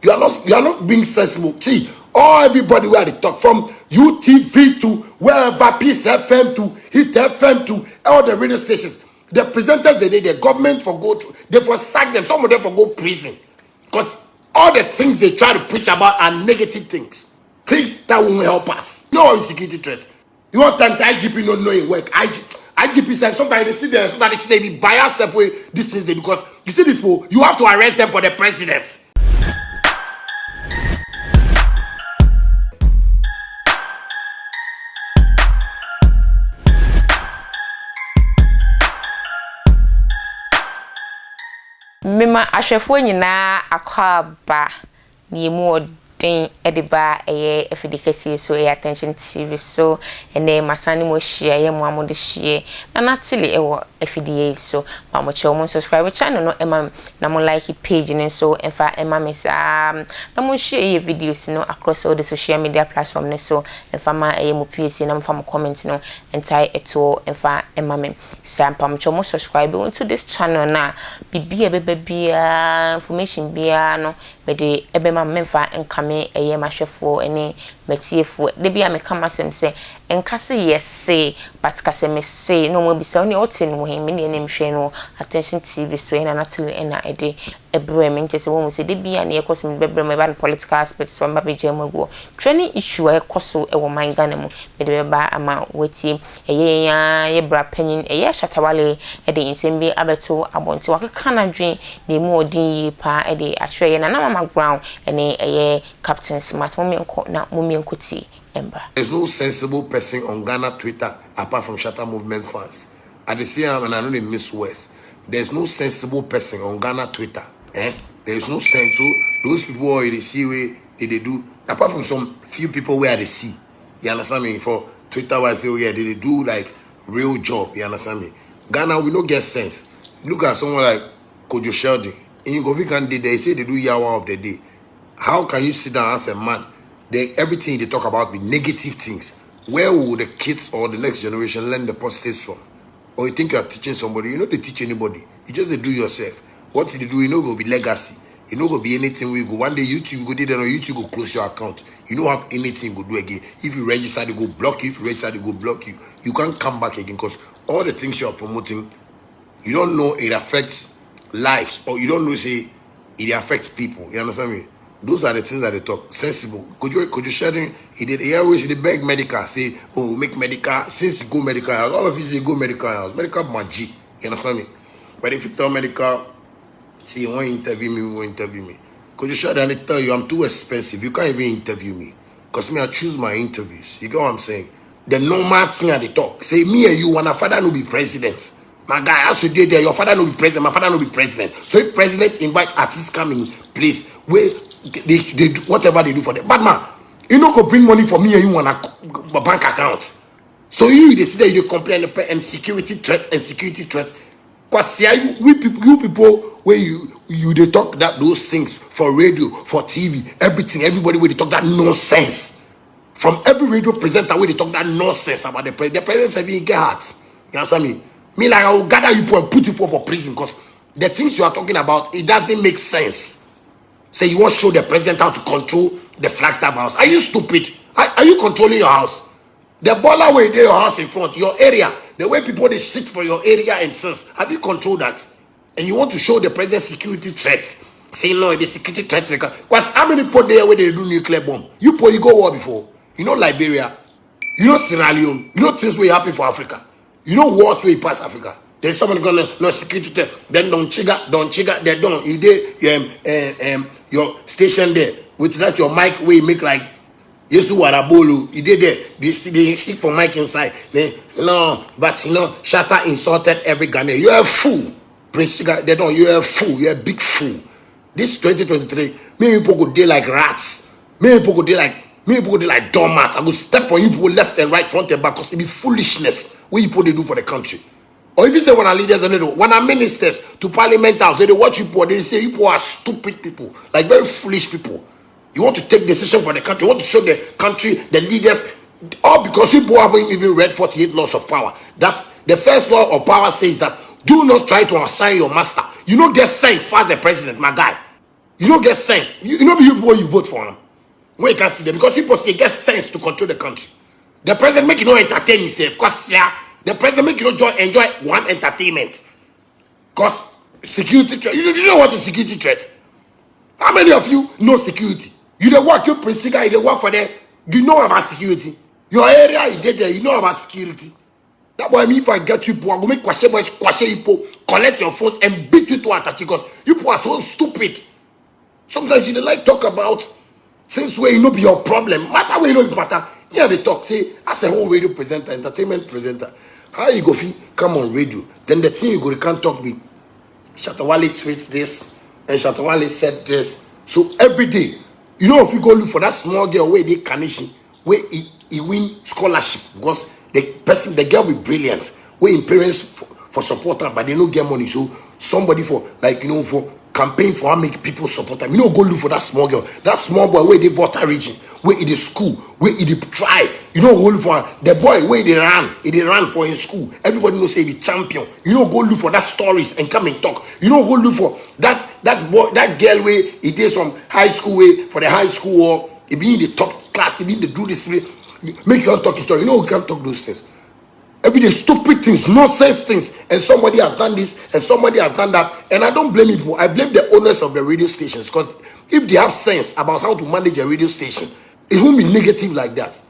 You are not being sensible. See, all everybody where they talk from UTV to wherever Peace FM to Hit FM to all the radio stations. The presenters the government for go to, they for sack them, some of them for go prison. Because all the things they try to preach about are negative things. Things that won't help us. No security threat. You want times IGP not knowing work. IGP said sometimes they see there, sometimes they say they bias up with this thing because you see this people, you have to arrest them for the president. Mema ahwefo nyina akwaba ni emu den ediba eye efidikesi so attention TV so ene masani mo share ye mo amode share na natili ewo efidie so ma mo che mo subscribe channel no ema na mo like page ne so emfa ema mesa na mo share ye videos no across all the social media platform ne so emfa ma eye mo PSC na mo fa mo comment no entai eto emfa ema me sampa mo che mo subscribe into this channel na bibia bebia information bia no mede ebema memfa enkame eye mahwefo ene metiefo de bia meka masem se enkase yese but kase me say no mo bisa oni otin wo he me ne nhwe no attention TV so ena natil ena ede ebre me nkese wo mo se de bia ne ekoso me bebre me ban political aspects so mba beje maguo training issue ekoso e wo man Ghana mu me de beba ama wati eye ya ye bra panyin eye Shatta Wale ede insembi abeto abonti wakeka na dwen ne mu odin yi pa ede atwe ye na mama ground ene eye captain smart mo na mo ti emba. There's no sensible person on Ghana Twitter apart from Shatta movement fans. At the same time, and I know they miss West. There's no sensible person on Ghana Twitter. There is no sense. So those people where they see where they do, apart from some few people where they see. You understand me? For Twitter, I say, oh yeah, they do like real job. You understand me? Ghana, we don't get sense. Look at someone like Kojo Sheldon. In Govikan Day, they say they do Yawa of the day. How can you sit down as a man? Everything they talk about be negative things. Where will the kids or the next generation learn the positives from? Or you think you are teaching somebody? You know they teach anybody. You just they do yourself. What they do, you know, go be legacy. You know, go be anything we go. One day YouTube go there, or YouTube go close your account. You don't have anything go do again. If you register, they go block you. If you register, they go block you. You can't come back again because all the things you are promoting, you don't know it affects lives, or you don't know say it affects people. You understand me? Those are the things that they talk. Sensible. Could you share it? He did always the beg medical. Say, oh, make medical. Since you go medical house, all of you say go medical house. Medical magic. You understand me? But if you tell medical, say you want to interview me, you want to interview me. Could you share that? They tell you I'm too expensive. You can't even interview me. Because me, I choose my interviews. You get what I'm saying? The normal thing that they talk. Say me and you, when a father no be president. My guy, as you did there, your father no be president, my father no be president. So if president invite artists coming, please, wait. They do whatever they do for them. But man, you know, go bring money for me and you want a bank account. So you they say you complain and security threat. Because you people where you they talk that those things for radio, for TV, everything, everybody where they talk that nonsense. From every radio presenter where they talk that nonsense about the president. The president even get hurt. You understand me? Me like I will gather you and put you for prison because the things you are talking about, it doesn't make sense. Say you want to show the president how to control the Flagstaff house. Are you stupid? Are you controlling your house? The baller way there, your house in front, your area, the way people they sit for your area and sense. Have you controlled that? And you want to show the president security threats? Say no, the security threat. Because how many people there where they do nuclear bomb? You go war before. You know Liberia. You know Sierra Leone. You know things were happen for Africa. You know wars where pass Africa. There's someone gonna no security threat. Then don't trigger. They don't. You did your station there with that your mic where you make like Yesu Warabolu. You did there. They sit for mic inside. No, but you know Shatta insulted every Ghanaian. You're a fool, Prince Sugar. They don't. You're a fool. You're a big fool. This 2023, many people go there like rats. Many people go there like doormats. I go step on you people left and right, front and back, because it be foolishness. What you people they do for the country. Or if you say when our leaders and when our ministers to parliament house, they watch you people, they say you people are stupid people, like very foolish people. You want to take decision for the country, you want to show the country, the leaders, all because you people haven't even read 48 laws of power. That the first law of power says that do not try to assign your master. You don't get sense past the president, my guy. You don't get sense. You know you boy you vote for him. When you can see them because people say get sense to control the country. The president make you not entertain himself. Because yeah, the president make you not enjoy one entertainment. Because security threat. You know what is security threat? How many of you know security? You don't work, you principal, you don't work for them. You know about security. Your area, you did there, you know about security. That boy, me, if I get you, I go make question boys, question you, collect your phones and beat you to attack because you are so stupid. Sometimes you don't like talk about things where you know be your problem. Matter where you know it matter. Here they talk, say, as a whole radio presenter, entertainment presenter, how you go feel come on radio? Then the thing you go, you can't talk me. Shatta Wale tweets this, and Shatta Wale said this. So every day, you know, if you go look for that small girl where they Kanishi, where he win scholarship because the girl be brilliant, where in parents for support her, but they don't get money. So somebody for like for campaign for her make people support them. Go look for that small girl, that small boy where they Volta region, where in the school, where he try. Go look for her. The boy where they ran for in school. Everybody knows say he be champion. Go look for that stories and come and talk. Go look for that boy, that girl where he did some high school way for the high school or he be in the top class, he be in the do this way. Make you talk his story. You can't talk those things. Every day stupid things, nonsense things, and somebody has done this and somebody has done that, and I don't blame people. I blame the owners of the radio stations because if they have sense about how to manage a radio station, it won't be negative like that.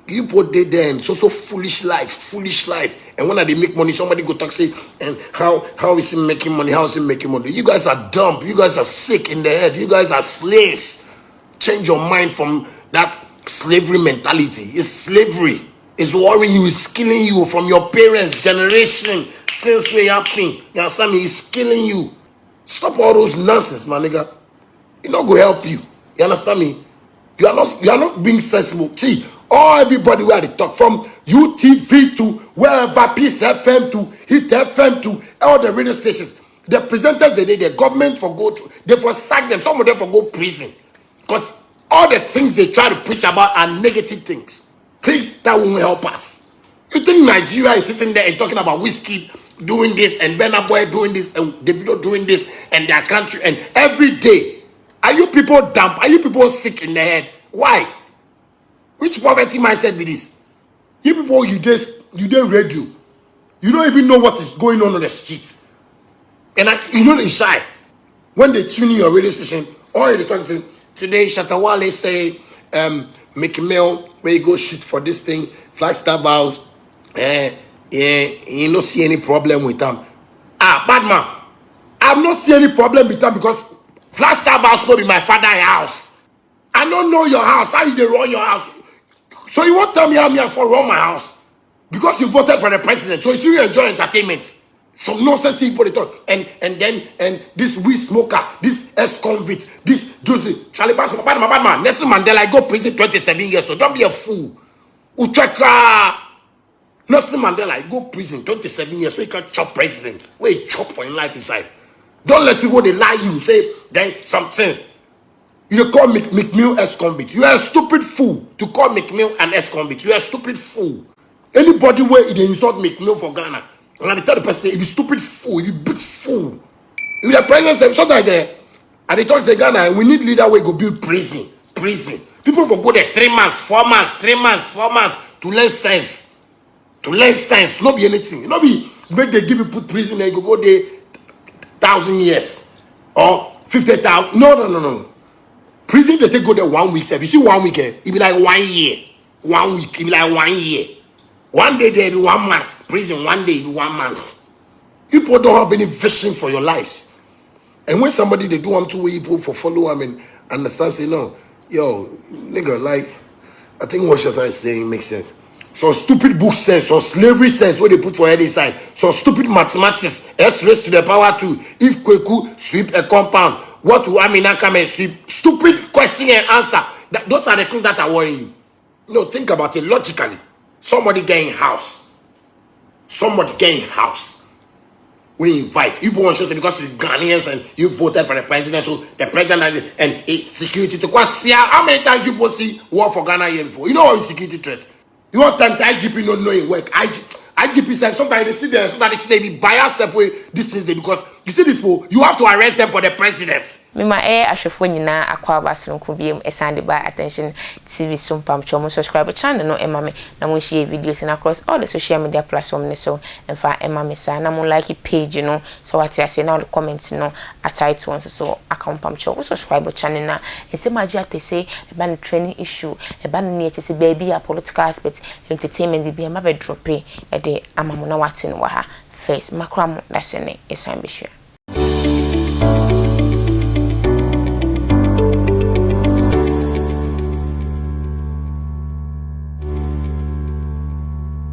You put there and so foolish life, and when they make money, somebody go talk say, and how is he making money? How is he making money? You guys are dumb. You guys are sick in the head. You guys are slaves. Change your mind from that slavery mentality. It's slavery. It's worrying you, it's killing you from your parents' generation. Since we're happening, you understand me? It's killing you. Stop all those nonsense, my nigga. It's not gonna help you. You understand me? You are not being sensible. See, everybody where they talk from UTV to wherever Peace FM to Hit FM to all the radio stations. The presenters they did, the government for go to, they for sack them, some of them for go prison. Because all the things they try to preach about are negative things. Things that won't help us. You think Nigeria is sitting there and talking about whiskey doing this and Burna Boy doing this and Davido doing this and their country and every day? Are you people dumb? Are you people sick in the head? Why? Which poverty mindset be this? You people, you don't radio. You don't even know what is going on the streets. And you know they shy. When they tune in your radio station, all they talk to today, Shatta Wale say, Mickey Mill, where you go shoot for this thing, Flagstaff House, you don't see any problem with them. Bad man, I've not seen any problem with them because Flagstaff House will be my father's house. I don't know your house, how you they run your house. So you won't tell me how me for run my house because you voted for the president. So you still enjoy entertainment. Some nonsense people they talk, and this weed smoker, this ex-convict, this Josie, Charlie Bass, bad man, Nelson Mandela go prison 27 years, so don't be a fool. Uchekra, Nelson Mandela go prison 27 years, so he can chop president. Where he chop for his life inside. Don't let people they lie you, say then some sense. You call McMill ex-convict. You are a stupid fool to call McMill an ex-convict. You are a stupid fool. Anybody where they insult McMill for Ghana. And I tell the person, you be stupid fool, you big fool. If the president sometimes and they talk to Ghana, we need leader where go build prison. People for go there 3 months, 4 months, 3 months, 4 months to learn sense. Not be anything. Not be make they give you put prison and you go there 1,000 years or 50,000. No. Prison they take go there 1 week. If you see 1 week, it be like 1 year. 1 week, it be like 1 year. One day there be 1 month. Prison, one day be 1 month. People don't have any vision for your lives. And when somebody they do want to way people for follow them and understand, say no, yo, nigga, like I think what Shatta is saying makes sense. So stupid book sense or slavery sense where they put for head inside. So stupid mathematics, S raised to the power 2. If Kweku sweep a compound, what will Amina come and sweep? Stupid question and answer. Those are the things that are worrying you. No, think about it logically. Somebody getting house. We invite. You want to say because you're Ghanaians and you voted for the president, so the president and security to see how many times you see war for Ghana here before. You know what is security threat? You want times IGP don't know it work. IGP said sometimes they see there, sometimes they say be biased way this thing because You see this people, you have to arrest them for the president. Mima ahwefo nyina akwa basronko biem esande by Attention TV so mpam chomo subscribe channel no emame na mo share videos na across all the social media platforms so emfa emame sa na mo like page you know so what I say now the comments no attached ones so account pam chomo subscribe channel na ese maji atese eba no training issue eba no ne say baby a political aspect entertainment bi ma be drop e de amamo na watin wa ha first makram that's ne esan be sure.